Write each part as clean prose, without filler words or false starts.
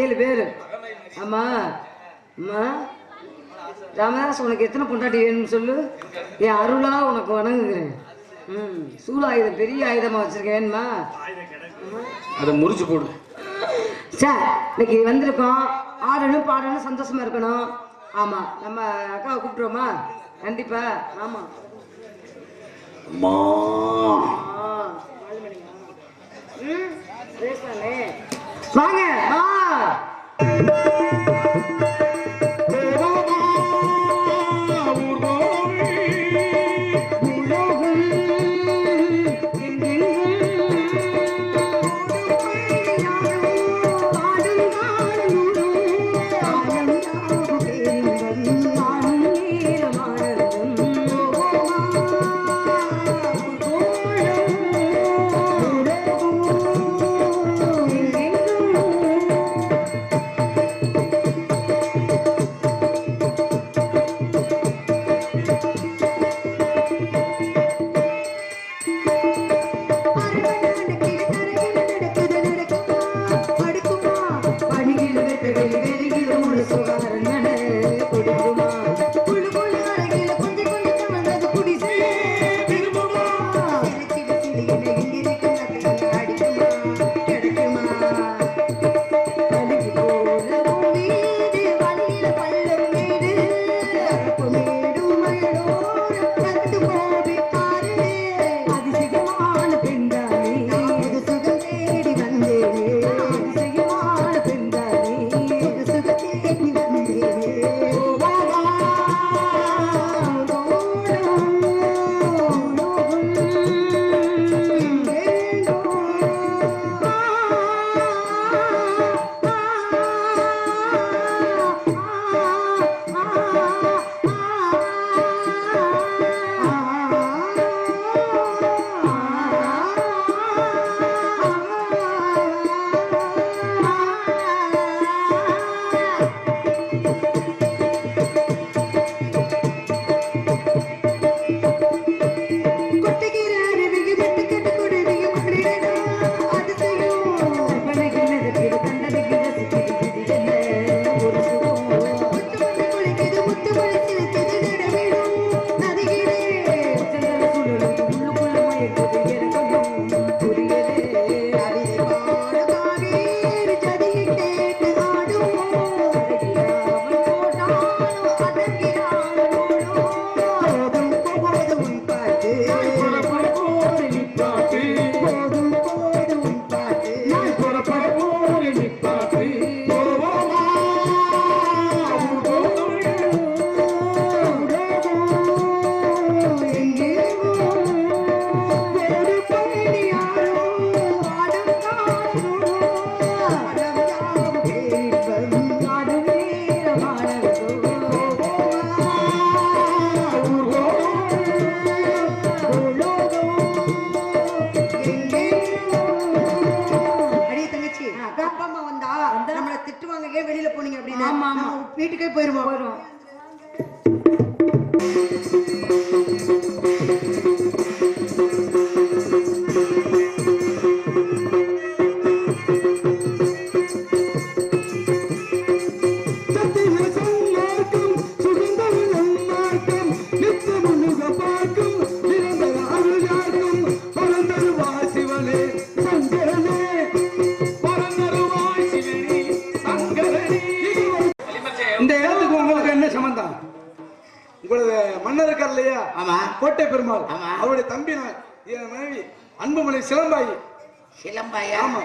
7 பேரு. ஆமா அம்மா ராமதாஸ், உனக்கு எத்தனை பொண்டாட்டி வேணும்னு சொல்லு. என் அருளா உனக்கு வணங்குகிறேன். சூலாயுதம் பெரிய ஆயுதமா வச்சிருக்கேன், வேணுமா? அதை முறிச்சு போடு. சார் இன்னைக்கு வந்திருக்கோம், ஆடணும் பாடணும் சந்தோஷமா இருக்கணும். ஆமா நம்ம அக்காவை கூப்பிட்டுருவோமா? கண்டிப்பா. ஆமா அம்மா வாங்க வா. வீட்டுக்கே போயிருவோம். மன்னர் இல்லையா? கோட்டை பெருமாள் அவருடைய தம்பி என் மனைவி அன்புமணி சிலம்பாயி. சிலம்பாயா? ஆமா.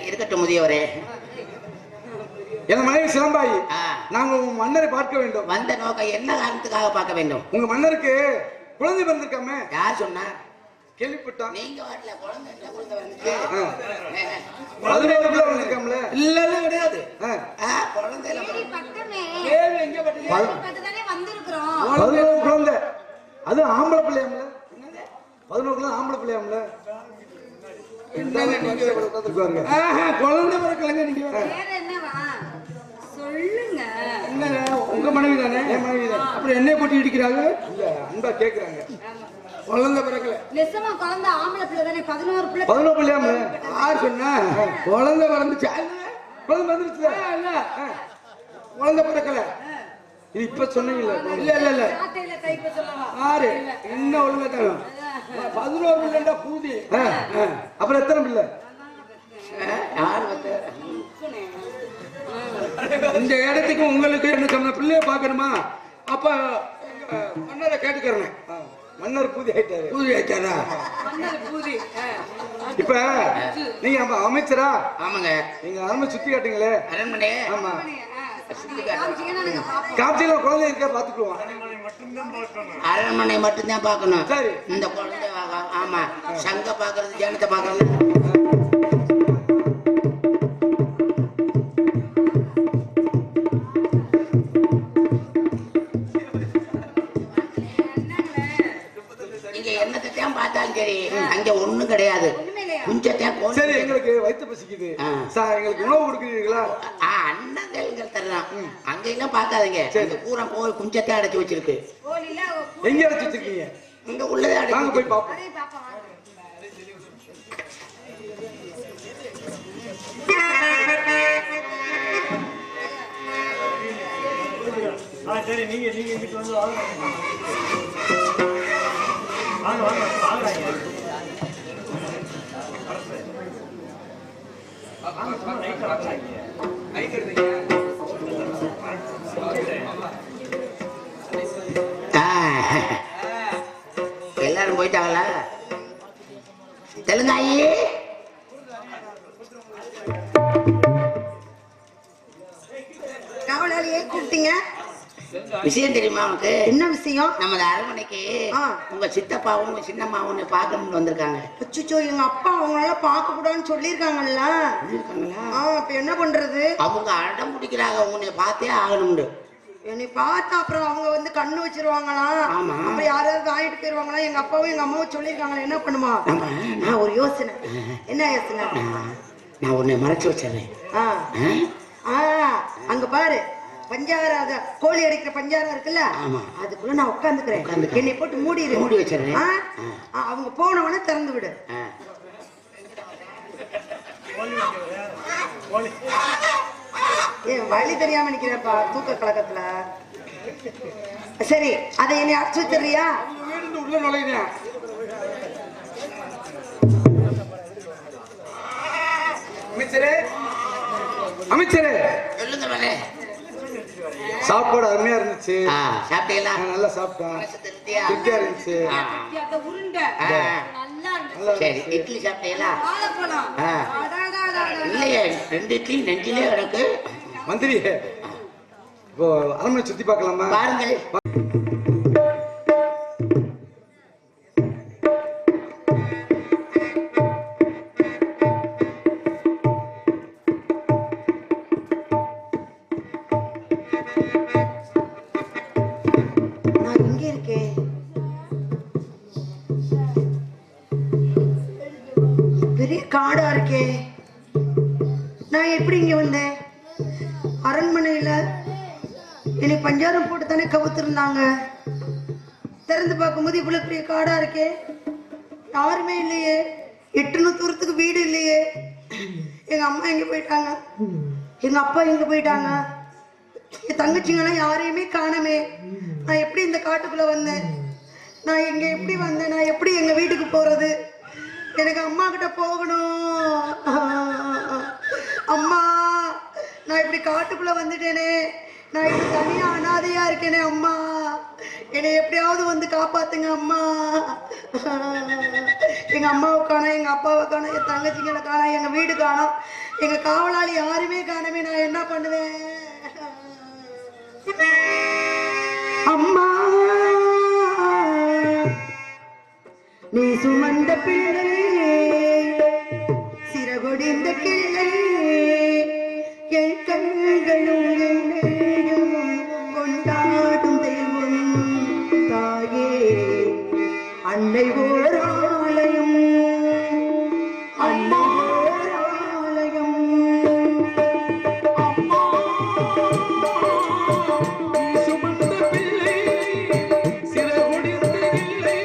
இருக்கட்டும் முதியவரே. என் மனைவி சிலம்பாயி. நாங்க உங்க மன்னரை பார்க்க வேண்டும். வந்த நோக்கம் என்ன காரணத்துக்காக பார்க்க வேண்டும்? உங்க மன்னருக்கு குழந்தை பிறந்திருக்காமே. யார் சொன்னா? கேள்விப்பட்டோம். நீங்க வாட்ல குழந்தை என்ன குழந்தை வந்துச்சு? அதுல வந்திருக்காமல? இல்ல இல்ல கிடையாது. குழந்தை இல்ல. பக்கமே கேள்வி எங்க பட்டீங்க? பக்கத்தானே வந்திருக்கோம். 11 குழந்தை. அது ஆம்பளை பிள்ளையாம்ல? 11 குழந்தை ஆம்பளை பிள்ளையாம்ல? குழந்தை பிறக்கலங்க. நீங்க வேற என்னவா சொல்லுங்க. உங்க மனைவி தானே? என் மனைவி தான். அப்புறம் என்னை போட்டு இடிக்கிறாங்க? இல்ல அன்பா கேக்குறாங்க. குழந்தை பிறக்கல. நெசமா குழந்தை ஆம்பளை பிள்ளை தானே 11 பிள்ளை 11 பிள்ளையாம யார் சொன்னா? குழந்தை பிறந்துச்சு. குழந்தை வந்துருச்சுல? இல்ல குழந்தை பிறக்கல. இது இப்ப சொன்னீங்கல்ல? இல்ல இல்ல இல்ல சாட்டையில டைப் சொல்லவா? ஆறு இன்னும் ஒழுங்கா தரும். 11 பிள்ளைண்டா பூதி. அப்புறம் எத்தனை பிள்ளை? யார் வந்து இந்த இடத்துக்கு உங்களுக்கு எனக்கு அந்த பிள்ளைய பாக்கணுமா? அப்ப மன்னரை கேட்டுக்கிறேன். மன்னர் பூதி ஆயிட்டாரு. பூதி ஆயிட்டாரா? இப்ப நீங்க நம்ம அமைச்சரா? ஆமாங்க. நீங்க அரண்மனை சுத்தி காட்டுங்களே. அரண்மனை? ஆமா. காமிச்சீங்கன்னா காட்சியில குழந்தை இருக்கா பாத்துக்குவோம். அரண்மனை மட்டும்தான் பார்க்கணும். சரி. இந்த குழந்தை ஆமா சங்க பாக்குறது ஜனத்தை பாக்குறது. நீங்க என்னத்தையும் பார்த்தாலும் சரி அங்க ஒண்ணும் கிடையாது. குஞ்சத்தையும் சரி எங்களுக்கு வயிற்று பசிக்குது சார், எங்களுக்கு உணவு கொடுக்குறீங்களா? அண்ணங்கள் தரலாம். அங்க எல்லாம் பார்க்காதீங்க. இந்த பூரா போய் குஞ்சத்தை அடைச்சு வச்சிருக்கு. எங்க அடைச்சு வச்சிருக்கீங்க? இங்க உள்ளதே நாங்க போய் பார்ப்போம். சரி நீங்க இங்கிட்டு வந்து வாங்க வாங்க வாங்க எல்லாரும் போயிட்டாங்களா? தெலுங்காயி காவலாளியே கூப்பிட்டீங்க? விஷயம் தெரியுமா உனக்கு? என்ன விஷயம்? நமது அரண்மனைக்கு உங்க சித்தப்பாவும் உங்க சின்னம்மாவும் பார்க்கணும்னு வந்திருக்காங்க. அச்சோ, எங்க அப்பா அவங்களால பார்க்க கூடாதுன்னு சொல்லியிருக்காங்கல்ல. இப்ப என்ன பண்றது? அவங்க அடம் பிடிக்கிறாங்க உன்னை பார்த்தே ஆகணும்னு. என்னை பார்த்தா அப்புறம் அவங்க வந்து கண்ணு வச்சிருவாங்களா? அப்புறம் யாராவது வாங்கிட்டு போயிருவாங்களா? எங்க அப்பாவும் எங்க அம்மாவும் சொல்லியிருக்காங்களா? என்ன பண்ணுமா? நான் ஒரு யோசனை. என்ன யோசனை? நான் உன்னை மறைச்சு வச்சிடறேன். அங்க பாரு, பஞ்சார கோழி அடிக்கிற பஞ்சாரம் இருக்குல்ல, அதுக்குள்ள நான் உட்காந்துக்கிறேன். என்னை போட்டு மூடி வச்சிடறேன். அவங்க போனவன திறந்து விடு. ஏன் வழி தெரியாம நிக்கிறப்பா தூக்க கலக்கத்துல? சரி, அதை என்னை அடிச்சு வச்சிடுறியா? உள்ள நுழையா அமைச்சரே? அமைச்சரே சொல்லுங்க. சாப்பாடு அருமையா இருந்துச்சு. சாப்பிட்டீங்களா? நல்லா சாப்பிட்டேன். திருப்தியா இருந்துச்சு. சரி, இட்லி சாப்பிட்டீங்களா? இல்லையே, 2 இட்லி நெஞ்சிலே கிடக்கு. மந்திரி, இப்போ அரண்மனை சுத்தி பார்க்கலாமா? பாருங்கள். நான் இங்க இருக்கேன். பெரிய காடா இருக்கே. நான் எப்படி இங்க வந்தேன்? அரண்மனையில என்னை பஞ்சாரம் போட்டு தானே கவுத்திருந்தாங்க. திறந்து பார்க்கும்போது இவ்வளவு பெரிய காடா இருக்கே. யாருமே இல்லையே. 800 தூரத்துக்கு வீடு இல்லையே. எங்க அம்மா எங்க போயிட்டாங்க? எங்க அப்பா எங்க போயிட்டாங்க? என் தங்கச்சிங்கெல்லாம் யாரையுமே காணமே. நான் எப்படி இந்த காட்டுக்குள்ள வந்தேன்? நான் இங்க எப்படி வந்தேன்? நான் எப்படி எங்க வீட்டுக்கு போறது? எனக்கு அம்மா கிட்ட போகணும். அம்மா, நான் இப்படி காட்டுக்குள்ள வந்துட்டேனே. நான் இப்படி தனியா அனாதையா இருக்கேனே. அம்மா, என்னை எப்படியாவது வந்து காப்பாத்துங்க அம்மா. எங்க அம்மாவை காணோம், எங்க அப்பாவை காணோம், என் தங்கச்சிங்களை காணோம், எங்க வீடு காணோம், எங்க காவலாளி யாருமே காணவே. நான் என்ன பண்ணுவேன்? அம்மா, நீ சுமந்த பிள்ளை, சிறகொடிந்த கிள்ளை, என் கண்களும் என்னையும் கொண்டாடும் தெய்வம் தாயே. அன்னை ஓர் ஆலயம், அன்னை ஓர் ஆலயம். அம்மா, சுமந்த பிள்ளை, சிறகுடிந்த இல்லை,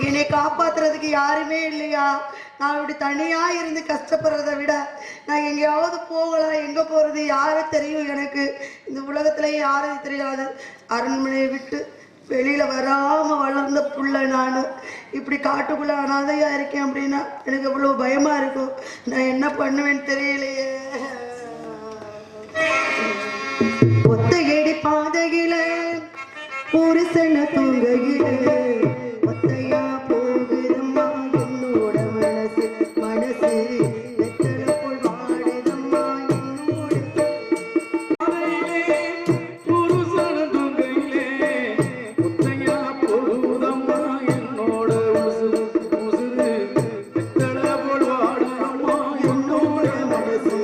என்னை காப்பாத்துறதுக்கு யாருமே இல்லையா? நான் இப்படி தனியா இருந்து கஷ்டப்படுறதை விட நான் எங்கேயாவது போகலாம். எங்க போறது யாரு தெரியும்? எனக்கு இந்த உலகத்துல யாரும் தெரியாது. அரண்மனையை விட்டு வெளியில வராம வளர்ந்த புள்ள நான் இப்படி காட்டுக்குள்ள அனாதையா இருக்கேன் அப்படின்னா எனக்கு எவ்வளவு பயமா இருக்கும். நான் என்ன பண்ணுவேன்னு தெரியலையே. ஒத்தையடி பாதையில புருஷன தூங்கையில ஒத்தையா போகுதம்மா என்னோட மனசு மனசு வெத்தல போல் வாடுதம்மா என்னோட புருஷன தூங்கையிலே ஒத்தையா போகுதம்மா என்னோட உசுறு உசுறு வெத்தல போல் வாடுதம்மா என்னோட மனசு.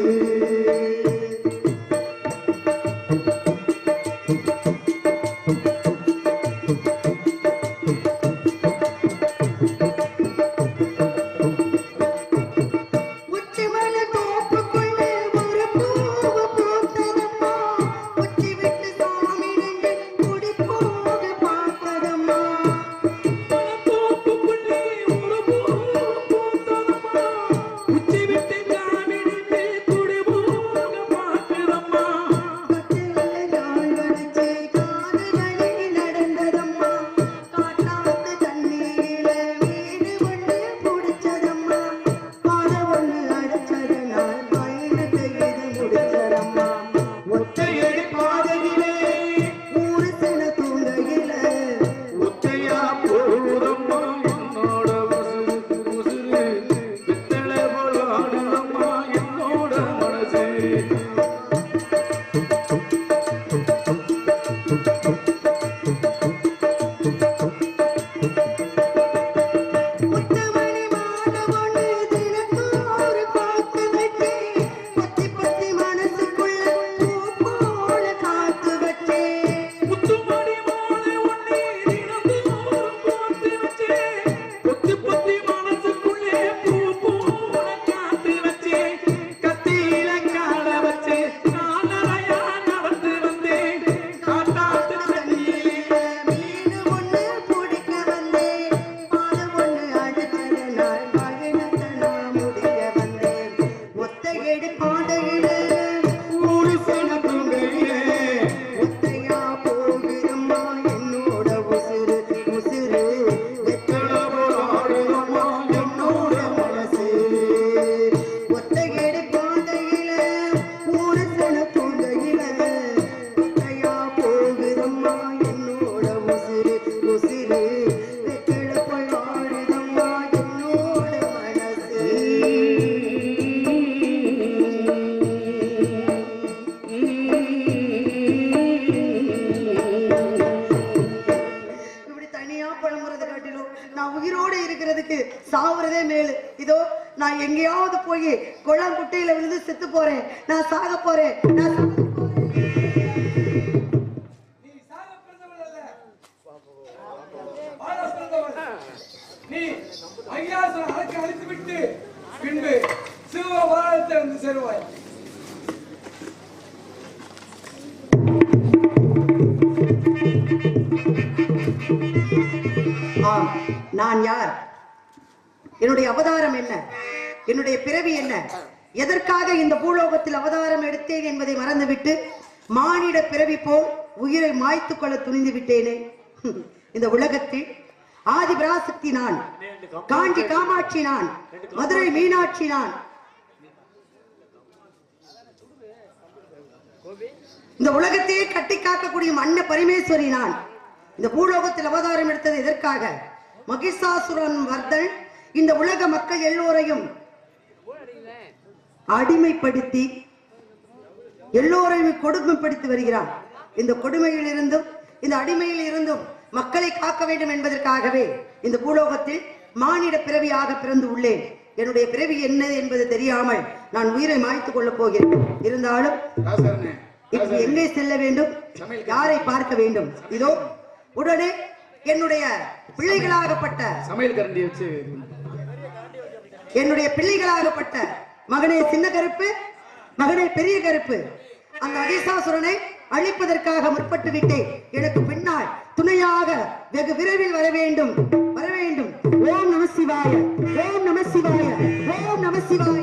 நான் எங்கேயாவது போய் குளம் குட்டையில விழுந்து செத்து போறேன், நான் சாக போறேன், நீ ஐயாசனம் அழைத்து விட்டு பின்பு சிவபாரத்தை வந்து சேருவாய். நான் யார், என்னுடைய அவதாரம் என்ன, என்னுடைய பிறவி என்ன, எதற்காக இந்த பூலோகத்தில் அவதாரம் எடுத்தேன் என்பதை மறந்துவிட்டு மானிட பிறவி போல் உயிரை மாய்த்துக் கொள்ள துணிந்து விட்டேனே. இந்த உலகத்தில் ஆதி பராசக்தி நான், காஞ்சி காமாட்சி நான், மதுரை மீனாட்சி நான், இந்த உலகத்தையே கட்டி காக்கக்கூடிய அன்ன பரமேஸ்வரி நான். இந்த பூலோகத்தில் அவதாரம் எடுத்தது எதற்காக? மகிஷாசுரன் வர்தன் இந்த உலக மக்கள் எல்லோரையும் அடிமைப்படுத்தி எல்லோரையும் கொடுமைப்படுத்தி வருகிறான். இந்த கொடுமையில் இருந்தும் இந்த அடிமையில் இருந்தும் மக்களை காக்க வேண்டும் என்பதற்காகவே இந்த பூலோகத்தில் மானிட பிறவியாக பிறந்து உள்ளேன். என்னுடைய பிறவி என்ன என்பது தெரியாமல் நான் உயிரை மாய்த்துக் கொள்ளப் போகிறேன். இருந்தாலும் இப்ப எங்கே செல்ல வேண்டும், யாரை பார்க்க வேண்டும்? இதோ உடனே என்னுடைய பிள்ளைகளாகப்பட்ட சமையல் கரண்டி வச்சு என்னுடைய பிள்ளைகளாகப்பட்ட மகனே சின்ன கருப்பு, மகனே பெரிய கருப்பு, அந்த மகிஷாசுரனை அழிப்பதற்காக முற்பட்டு விட்டேன். எனக்கு பின்னால் துணையாக வெகு விரைவில் வர வேண்டும், வர வேண்டும். ஓம் நம சிவாய, ஓம் நம சிவாய, ஓம் நம சிவாய.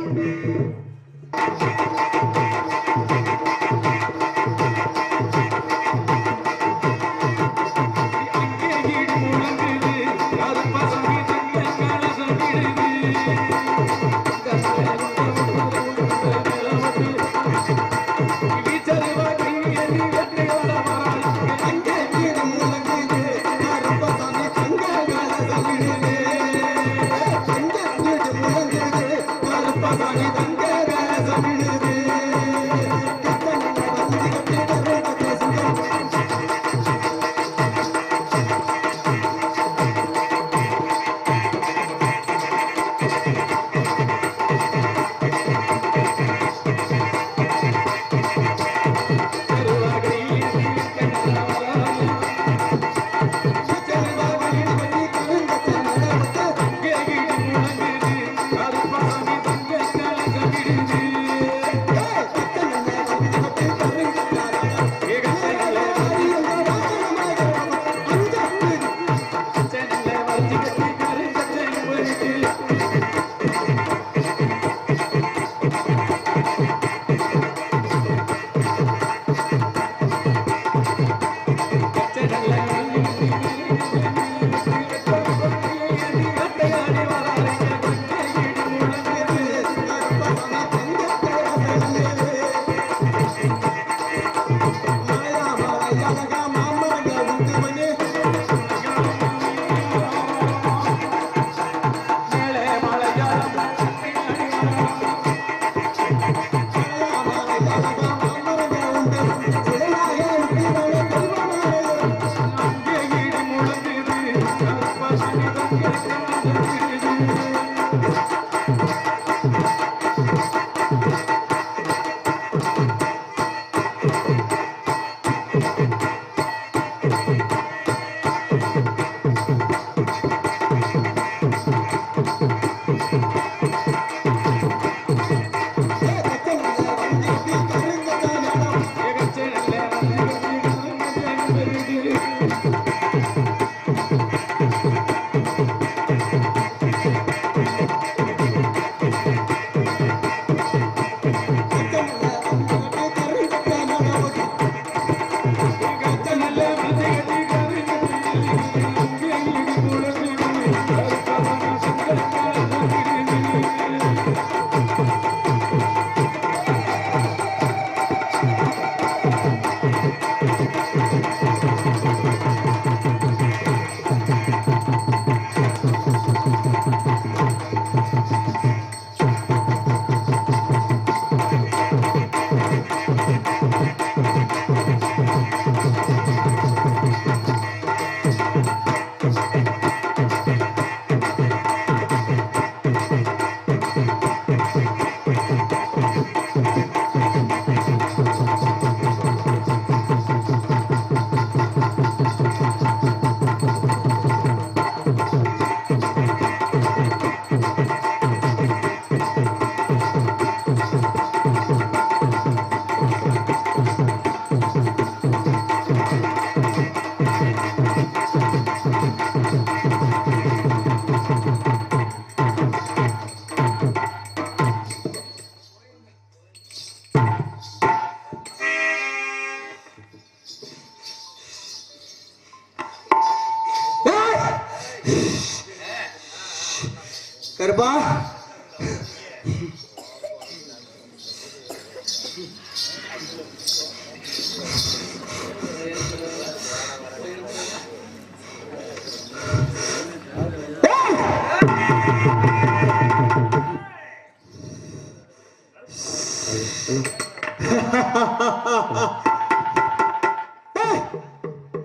கருப்பா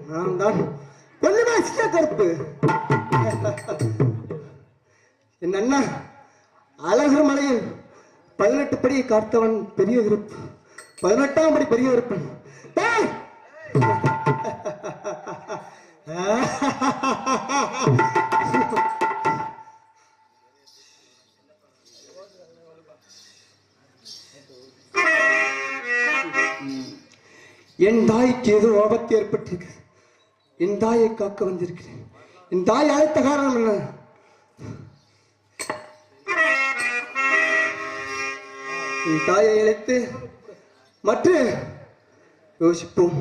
நான் தான் கொஞ்சமா கருப்பு என் அண்ணா அழகர் மலையில் 18 படியை காத்தவன் பெரிய விருப்பு 18ஆம் படி பெரிய விருப்பன் என் தாய்க்கு ஏதோ ஆபத்து ஏற்பட்டிருக்கு என் தாயை காக்க வந்திருக்கிறேன் என் தாய் அழைத்த காரணம் என்ன என் தாயை அழைத்து மற்ற யோசிப்போம்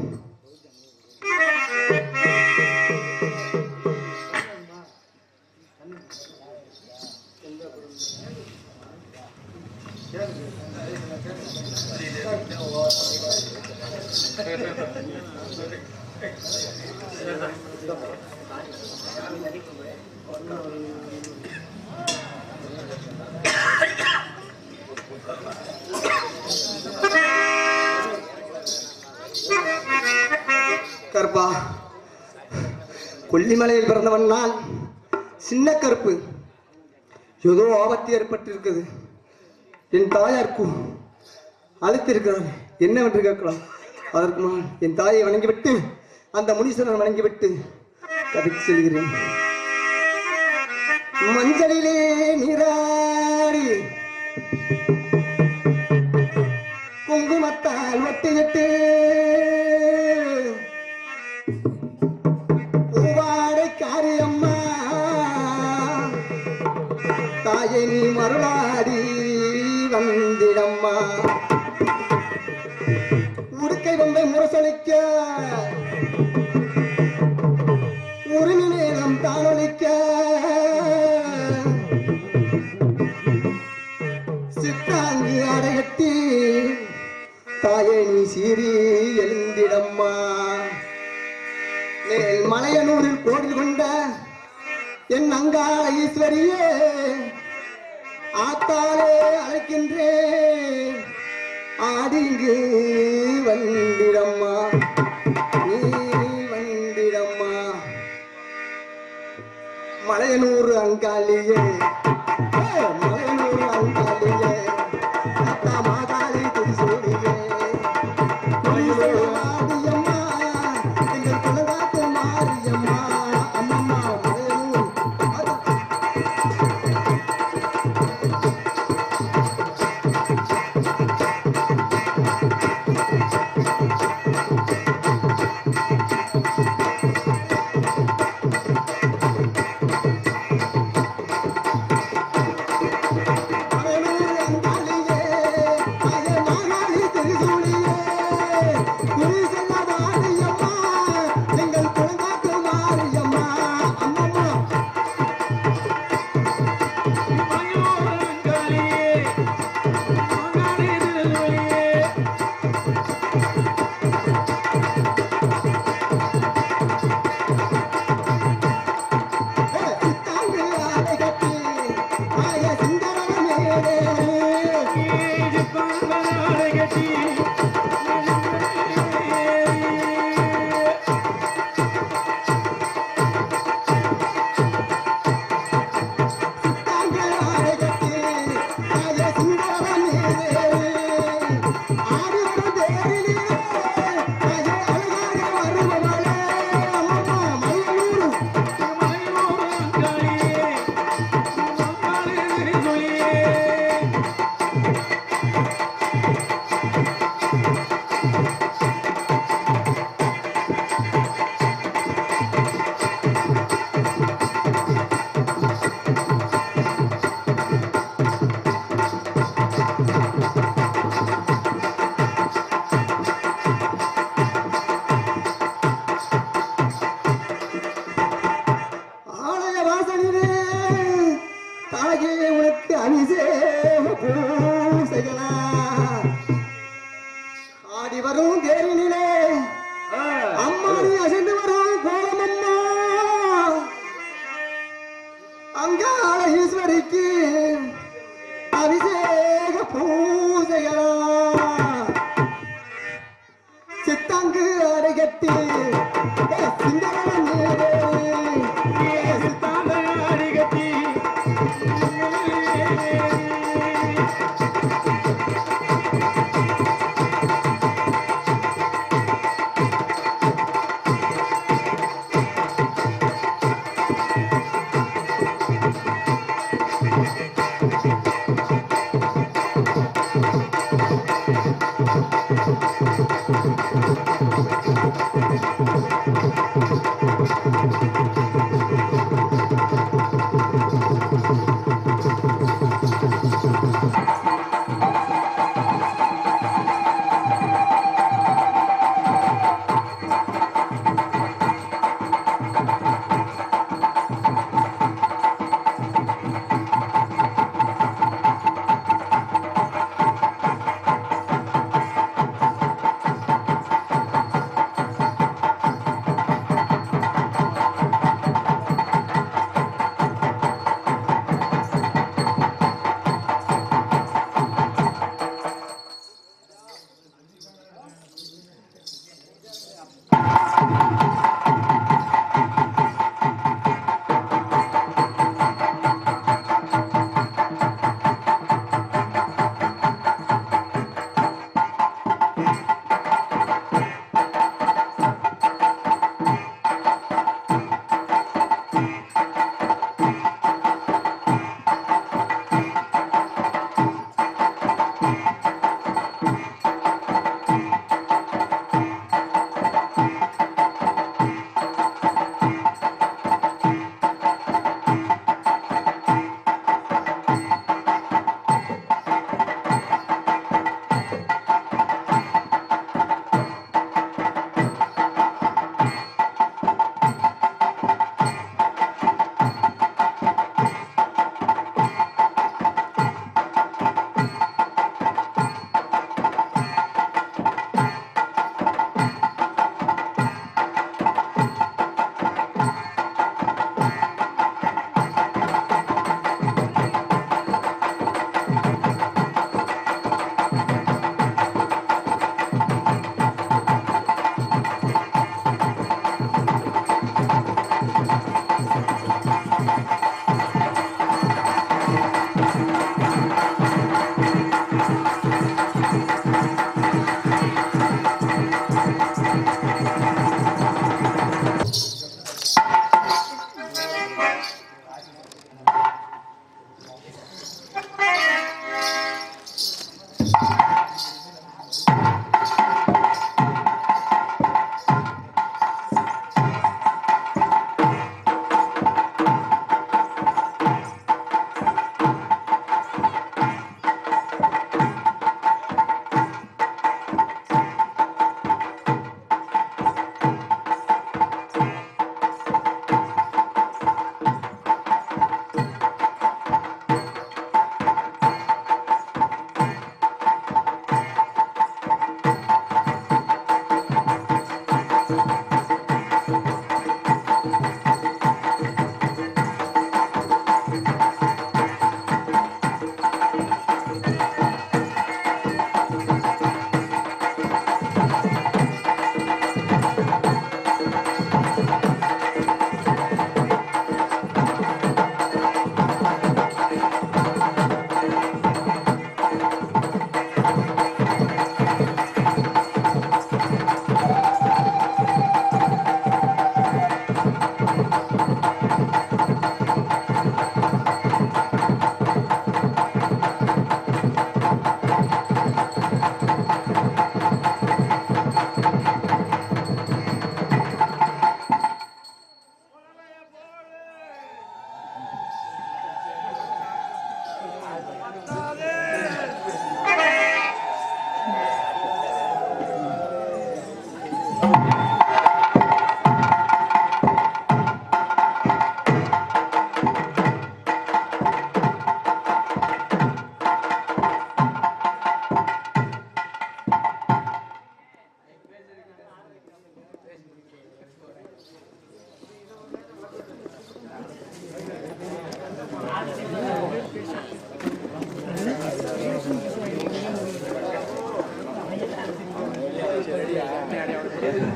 கருப்பா கொல்லிமலையில் பிறந்தவன் நான் சின்ன கருப்பு ஏதோ ஆபத்து ஏற்பட்டிருக்குது என் தாயாருக்கும் அழைத்திருக்கிறார் என்னவென்று கேட்கலாம் அதற்கு நான் என் தாயை வணங்கிவிட்டு அந்த முனீஸ்வரன் வணங்கிவிட்டு கதைக்கு செல்கிறேன் மஞ்சளிலே நீராடி குங்குமத்தால் ஒட்டிவிட்டு பூவாடை காரியம்மா தாயை நீ மருளாடி வந்திடம்மா உடுக்கை வந்த முரசொலிக்க உரிமை நேரம் தானொலிக்க சித்தாங்கு அடையட்டி தாயை நீ சீறி எழுந்திடம்மா மேல் மலையனூரில் கோவில் கொண்ட என் அங்கா ஈஸ்வரியே ஆத்தாலே அழைக்கின்றேன் ஆடிங்கு வந்திடம்மா நீ வந்திடம்மா மலையனூர் அங்காளியே மலையனூர் அங்காளியே அத்தா மாதாளி திருசூடியே ஆடியம்மா எங்கள் குலகாத்து மாரியம்மா அம்மம்மா மலையனூர்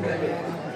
சரியா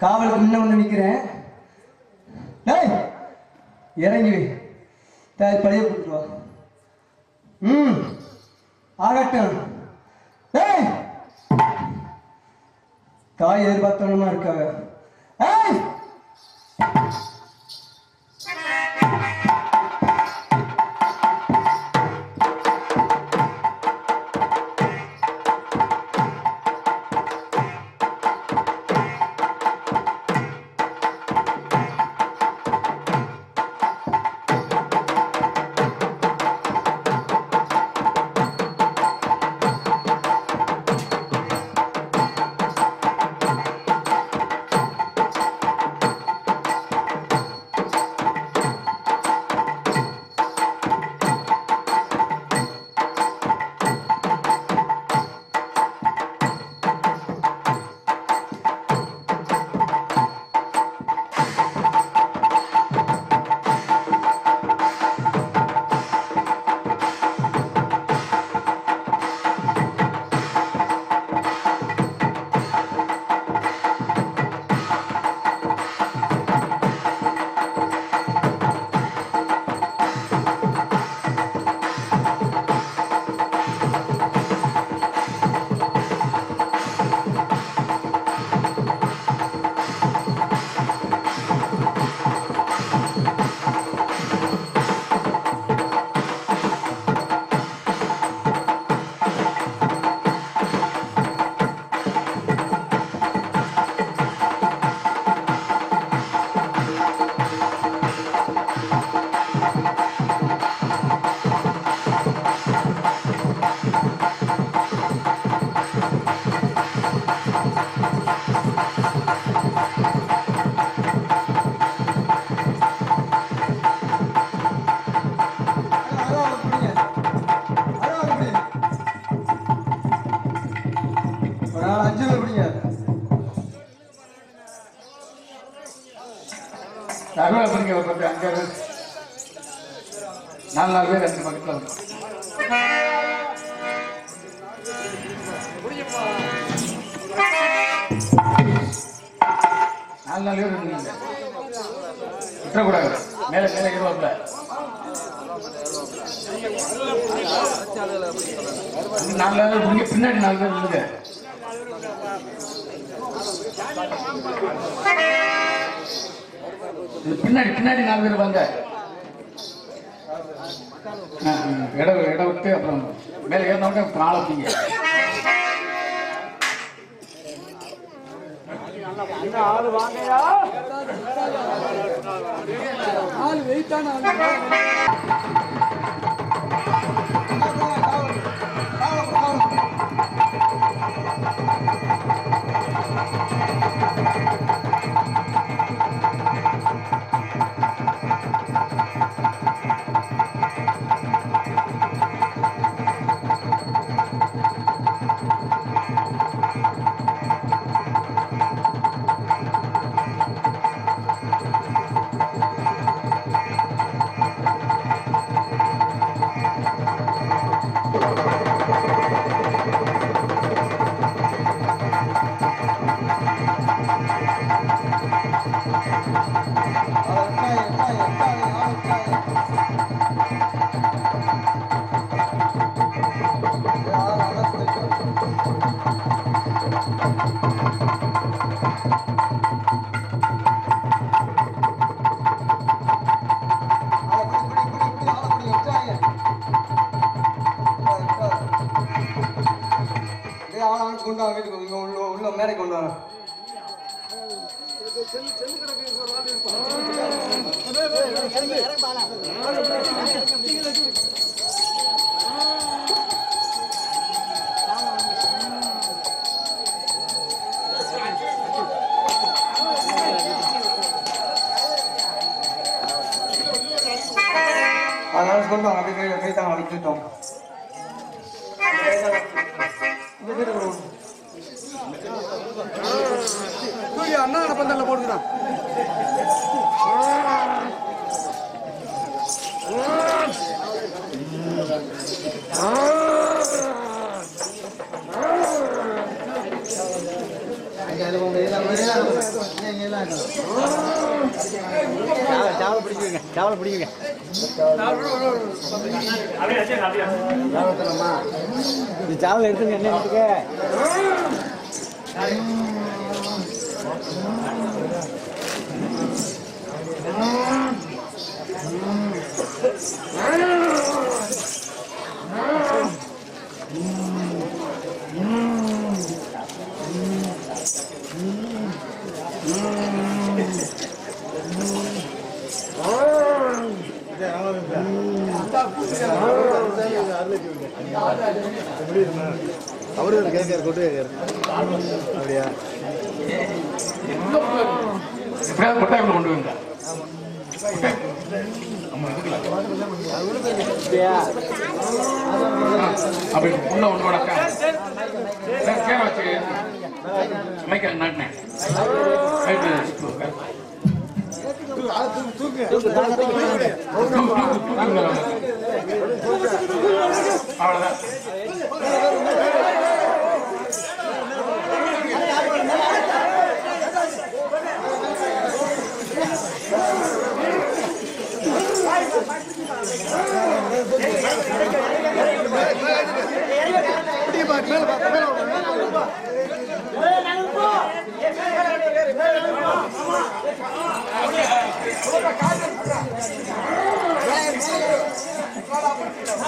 காவலுக்கு முன்ன வந்து நிக்கிறேன். இறங்கி தாய் பழைய கொடுத்துருவா. ஆகட்டும். தாய் எதிர்பார்த்தவனமா இருக்காங்க. தகவல் அப்படிங்கிற கொஞ்சம் அங்கே 4 பேர் 2 பக்கத்தில் 4 பேர் இருக்கீங்க. விட்டுறக்கூடாது. மேலே மேலே இருவாப்ல. பின்னாடி 4 பேர் இருங்க. பின்னாடி 4 பேர் வாங்க. இடம் விட்டு அப்புறம் மேலே ஏறினோட ஆள வைப்பீங்க. ஆளு வாங்கயா ஆளு வெயிட்டான கொண்டு வாங்க. வீட்டுக்கு உள்ள மேலே கொண்டு வாங்க. அதனால கொண்டு வாங்க. அப்படியே கை தாங்க வச்சுட்டோம். அண்ணா பந்தல்ல போடுகிறான். சாவல் பிடிக்குங்க சாவல் பிடிக்குங்க இது சாவல் எடுத்துங்க என்ன எடுத்துக்க அவரு கேட்காரு கொண்டு கேட்காரு அப்படியா கொட்டாய் கொண்டு வாங்க. அப்படி உள்ள ஒன்று வளர்க்க கேர வச்சு மைக்கேல் நாட்டினேன். அவ்வளவுதான்.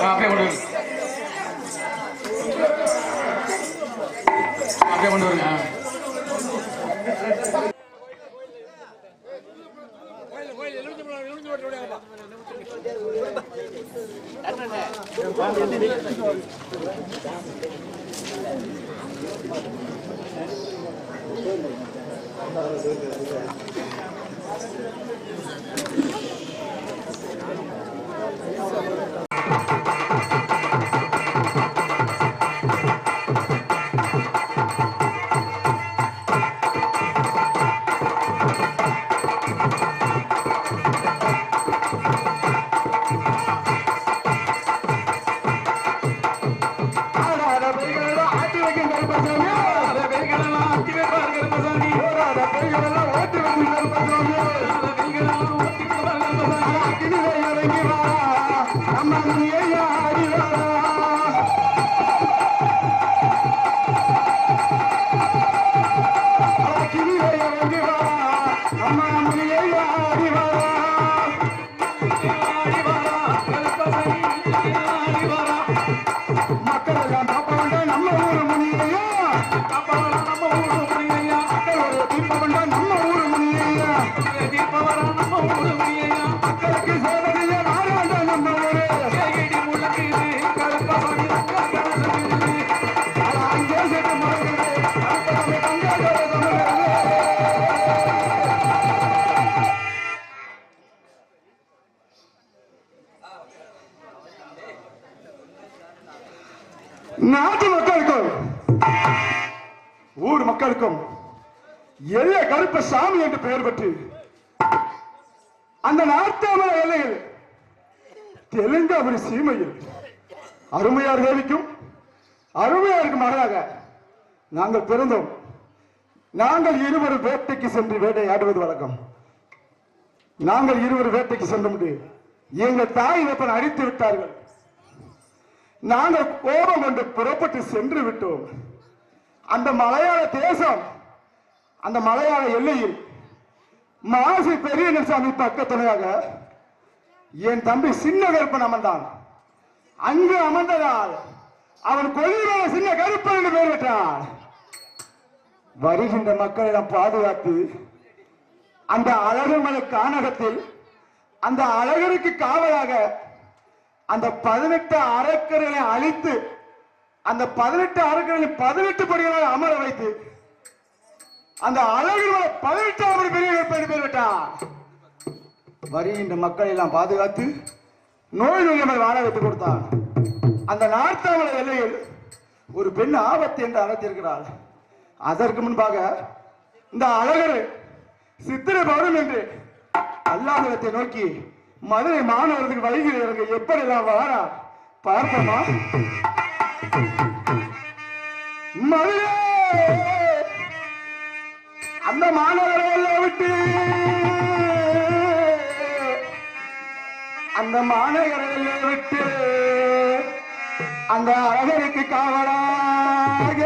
அப்படியே கொண்டு வருங்க. அப்படியே கொண்டு வருங்க. ஆட்டி வைக்கும் கருப்பசாமி, ஆட்டி வைப்பார் கருப்பசாமி, ஓட்டி நாட்டு மக்களுக்கும் ஊர் மக்களுக்கும் எல்லை கருப்ப சாமி என்று பெயர் பெற்று அந்த நார்த்தாமல எல்லையில் தெலுங்காபுரி சீமையில் அருமையார் தேவிக்கும் அருமையாருக்கு மகனாக நாங்கள் பிறந்தோம். நாங்கள் இருவர் வேட்டைக்கு சென்று வேட்டையாடுவது வழக்கம். நாங்கள் இருவர் வேட்டைக்கு சென்று எங்கள் தாய் வெப்பன் அடித்து விட்டார்கள். நாங்கள் கோபம் கொண்டு புறப்பட்டு சென்று விட்டோம். அந்த மலையாள தேசம், அந்த மலையாள எல்லையில் மாசி பெரியசாமி பக்கத்துணையாக என் தம்பி சின்ன கருப்பன் அமர்ந்தான். அங்கு அமர்ந்ததால் அவன் கொள்ளிவான சின்ன கருப்பன் என்று பெயர் பெற்றான். வருகின்ற மக்களிடம் பாதுகாத்து அந்த அழகுமலை கானகத்தில் அந்த அழகருக்கு காவலாக அந்த 18 அரக்கர்களை அழித்து அந்த 18 அரக்கர்களை 18 படிகளாக அமர வைத்து அந்த அழகு 18ஆவது பெரிய பெயர் விட்டார். வருகின்ற மக்களை எல்லாம் பாதுகாத்து நோய் நொடியாமல் வாழ வைத்துக் கொடுத்தார். அந்த நார்த்தாமலை எல்லையில் ஒரு பெண் ஆபத்து என்று அழைத்திருக்கிறாள். அதற்கு முன்பாக இந்த அழகர் சித்திரை பௌர்ணமி என்று அல்லாஹ்விடத்தை நோக்கி மதுரை மாநகரத்துக்கு வைகிற இறங்க எப்படி எல்லாம் வாரா பார்ப்போமா? மதுரை அந்த மாநகரம் விட்டு அந்த மாநகரம் விட்டு அந்த அழகருக்கு காவலாக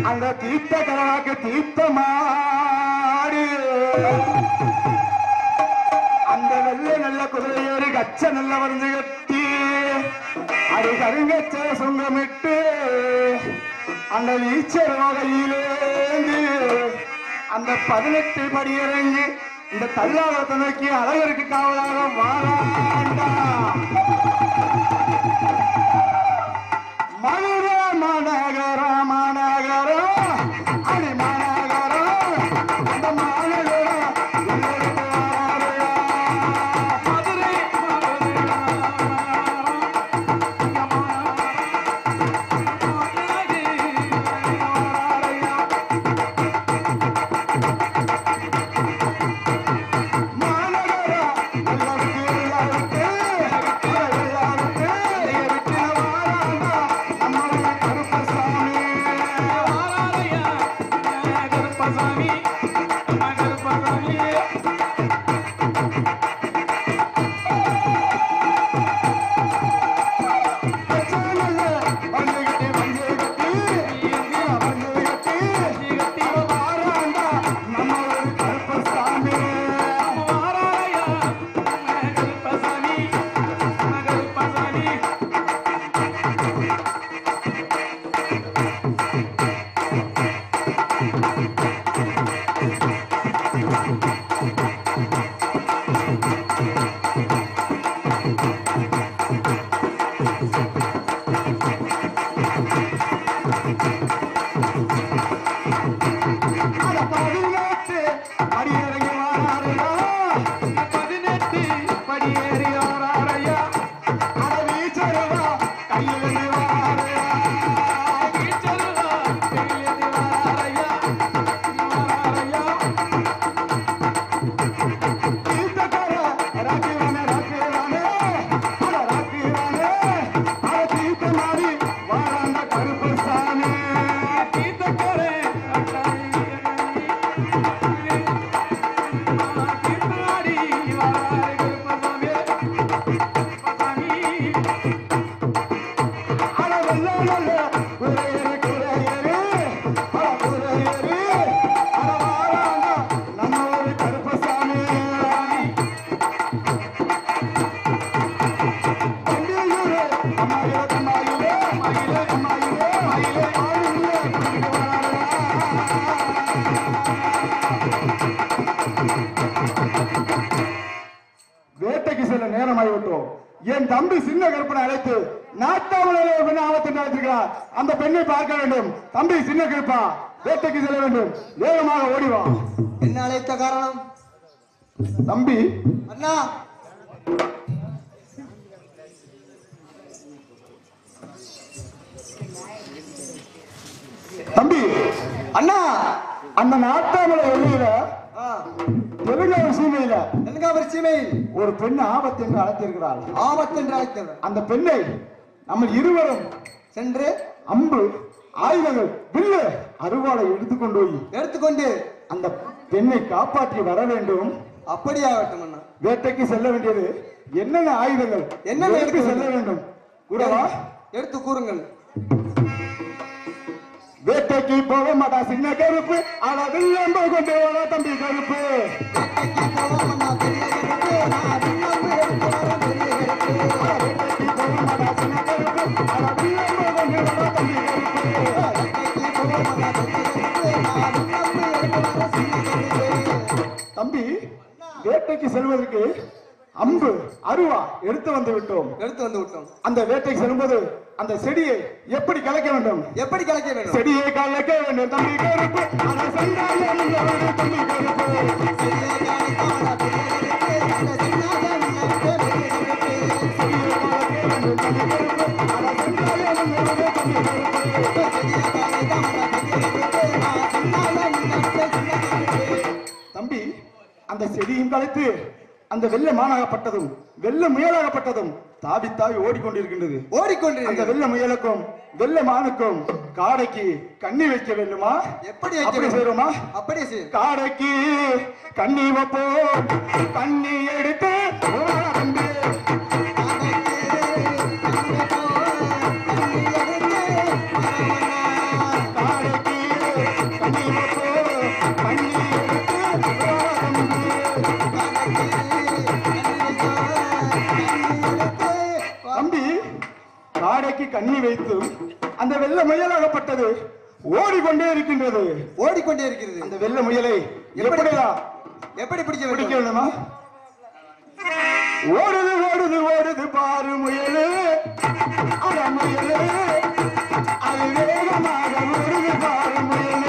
அந்த தீர்த்த கடலாக்கு தீர்த்தமாடு அந்த வெள்ளை நல்ல குதிரையோடு கச்ச நல்ல வந்து கட்டி அது கருங்கச்ச சுங்கமிட்டு அந்த வீச்சர் வகையிலேந்து அந்த 18 படி இறங்கி இந்த தள்ளாவத்தை நோக்கி அழகருக்கு காவலாக வாழாண்டா. மதுரை மாநகரம் மாநகரம் அடி மாநகரம் அந்த மாநகரம் மதுரை வேட்டைக்கு செல்ல நேரமாகிவிட்டோம். என் தம்பி சின்ன கருப்பனை அழைத்து நாட்டாமலையில ஒரு பெண்ணை ஆபத்து அழைத்திருக்கிறார். அந்த பெண்ணை பார்க்க வேண்டும். தம்பி சின்ன கருப்பா, வேட்டைக்கு செல்ல வேண்டும், வேகமாக ஓடிவா. என்ன அழைத்த காரணம்? தம்பி அண்ணா, தம்பி அண்ணா, அந்த நாட்டாமலை எல்லையில தெலுங்காவூர் சீமையில தென்காவூர் சீமையில் ஒரு பெண் ஆபத்து என்று அழைத்திருக்கிறாள். ஆபத்து என்று அழைத்தவர். அந்த பெண்ணை நம்ம இருவரும் சென்று அம்பு, ஆயுதங்கள், வில்லு, அருவாளை எடுத்துக்கொண்டு போய் எடுத்துக்கொண்டு அந்த பெண்ணை காப்பாற்றி வர வேண்டும். அப்படியாகட்டும் அண்ணா. வேட்டைக்கு செல்ல வேண்டியது என்னென்ன ஆயுதங்கள், என்னென்ன எடுத்து எடுக்க செல்ல வேண்டும் கூடவா? எடுத்து கூறுங்கள். வேட்டைக்கு போக மாட்டா சின்ன கருப்பு, அளவில் நம்ப கொண்டு வர தம்பி கருப்பு. தம்பி, வேட்டைக்கு செல்வதற்கு அம்பு, அருவா எடுத்து வந்து விட்டோம். அந்த வேட்டைக்கு செல்லும்போது அந்த செடியை எப்படி கலைக்க வேண்டும்? எப்படி கலைக்க வேண்டும்? செடியை கலைக்க வேண்டும் தம்பி கருப்பு. அதை சென்றாலும் இல்லை தம்பி கருப்பு. தம்பி, அந்த செடியும் கலைத்து அந்த வெள்ள மானாகப்பட்டதும் வெள்ள முயலாகப்பட்டதும் தாவி தாவி ஓடிக்கொண்டிருக்கின்றது. அந்த வெள்ள முயலுக்கும் வெள்ள மானுக்கும் காடைக்கு கண்ணி வைக்க வேண்டுமா? எப்படி அப்படி செய்யறோமா? அப்படியே செய்யும். காடைக்கு கண்ணி வைப்போம், கண்ணி எடுத்து வந்து காடைக்கு கண்ணி வைப்போம், கண்ணி தம்பி, காடைக்கு கண்ணி வைத்து அந்த வெள்ள முயலாகப்பட்டது ஓடிக்கொண்டே இருக்கின்றது. அந்த வெள்ள முயலை எப்படி பிடிக்க பிடிக்க வேண்டுமா? ஓடுது ஓடுது ஓடுது பாரு முயலு, அட முயலு, அது வேகமாக ஓடுது பாரு முயலு.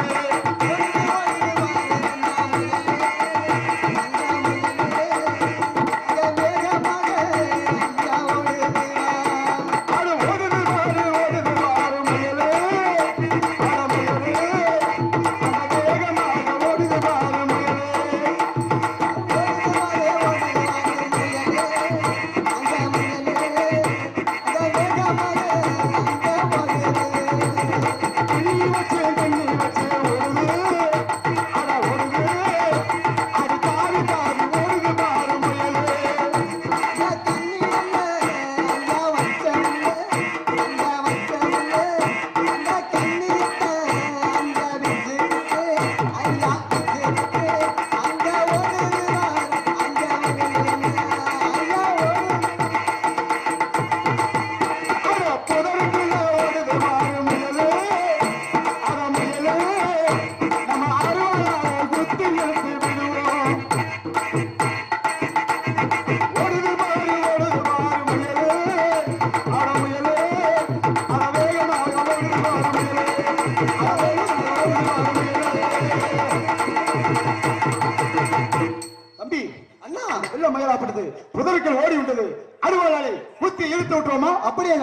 தம்பி, அண்ணா, வெள்ள மயிலாப்பட்டது புதருக்குள் ஓடி விட்டது. அருவாளாலே குத்தி இழுத்து விட்டுருவோமா? அப்படியே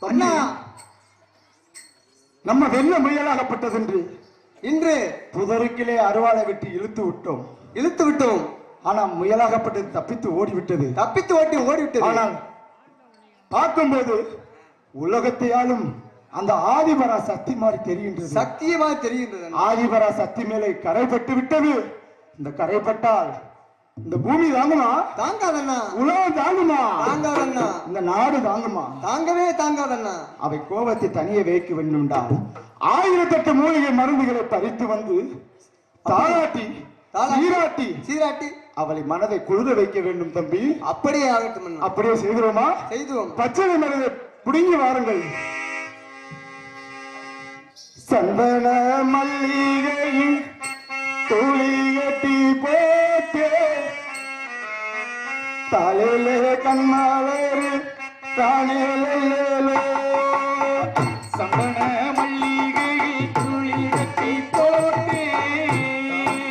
அண்ணா, நம்ம வெள்ள முயலாகப்பட்டது இன்று புதருக்கிலே அருவாளை விட்டு இழுத்து விட்டோம். ஆனா முயலாகப்பட்டது தப்பித்து ஓடிவிட்டது. ஓடிவிட்டது. ஆனால் பார்க்கும்போது உலகத்தையாலும் அந்த ஆதிபரா சக்தி மாதிரி தெரிகின்றது. சத்தியமாக தெரிகின்றது. ஆதிபரா சக்தி மேலே கரைப்பட்டு விட்டது. இந்த கரைப்பட்டால் இந்த பூமி தாங்குமா? தாங்காதண்ணா, உலகம் தாங்குமா? தாங்காதண்ணா, இந்த நாடு தாங்குமா? தாங்கவே தாங்காதண்ணா. அவை கோபத்தை தனியே வைக்க வேண்டும்டால் 1008 மூலிகை மருந்துகளை பறித்து வந்து தாளாட்டி சீராட்டி சீராட்டி அவளை மனதை குளிர வைக்க வேண்டும் தம்பி. அப்படியே ஆகட்டும் அண்ணா. அப்படியே செய்கிறோமா? செய்துவோம். பச்சை மருந்தை புடுங்கி வாருங்கள். சந்தன மல்லிகையின் துளியட்டி போட்டு தலையிலே கண்மலரு தானே சந்தன